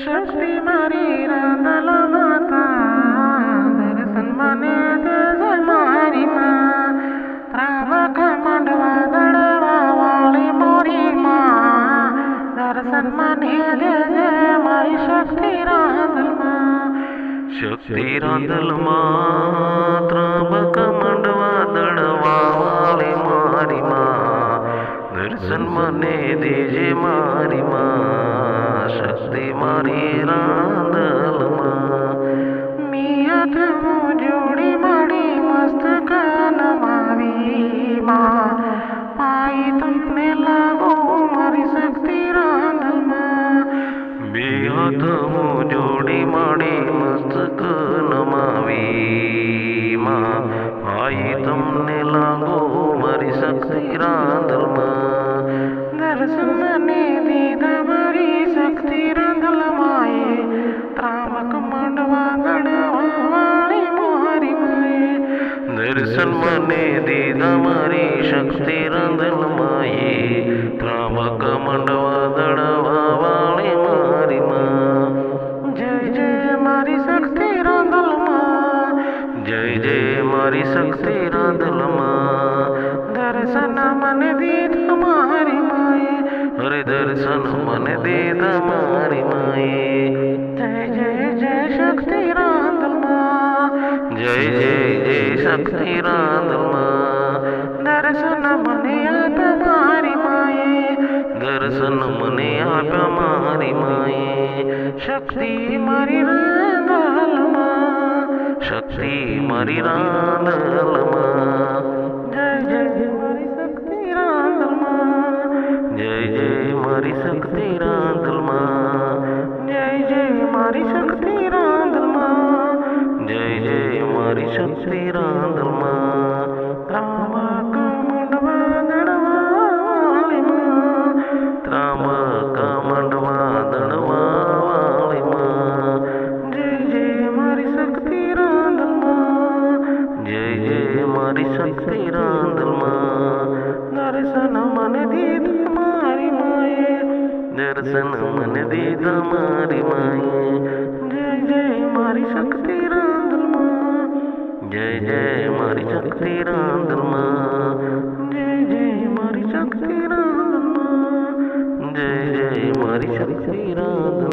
शक्ति मारी रांदल माता दर्शन मने दे जय मारी माँ त्रावक मंडवा दड़वा वाली मोरी माँ दर्शन मने दे जय मारी शक्ति रांदल माँ त्रावक मंडवा दड़वा वाली मोरी माँ दर्शन मने दीजे मारी माँ शक्ति मारी रांदल माँ मिया थमो जोड़ी माड़ी मस्तक नमावी माँ पाई तुमने लागो मारी शक्ति रांदल माँ मिया थमो जोड़ी माड़ी मस्तक नमावी माँ पाई तुमने लागो मारी शक्ति रांदल माँ दर्शन मने दीदा मारी शक्ति रांदल माए त्रावक मंडवा गड़वा वाली मोहरी माए दर्शन मने दीदा मारी शक्ति रांदल माए त्रावक मंडवा गड़वा वाली मोहरी माँ जय जय मारी शक्ति रांदल माँ जय जय मारी शक्ति रांदल माँ दर्शन मन दीदा मारी माए हरे दर्शन मन दीदा मारी माए जय जय जय शक्ति रांदल माँ जय जय जय शक्ति रांदल माँ दर्शन मने आप मारी माए दर्शन मने आप मारी माए शक्ति मारी रांदल माँ शक्ति मारी रांदल माँ जय जय मारी शक्ति रांदल माँ जय जय मारी शक्ति रांदल माँ जय जय मारी शक्ति रांदल माँ जय जय मारी शक्ति रांदल माँ त्रावक मंडवा दड़वा वाली माँ त्रावक मंडवा दड़वा वाली माँ जय जय मारी शक्ति रांदल माँ जय जय मारी शक्ति रांदल माँ दर्शन मन दीद मारी माए दर्शन मन दीद मारी माए जय जय मारी शक्ति रांदल माँ जय जय मारी शक्ति रांदल माँ जय जय मारी शक्ति रांदल माँ जय जय मारी शक्ति रांदल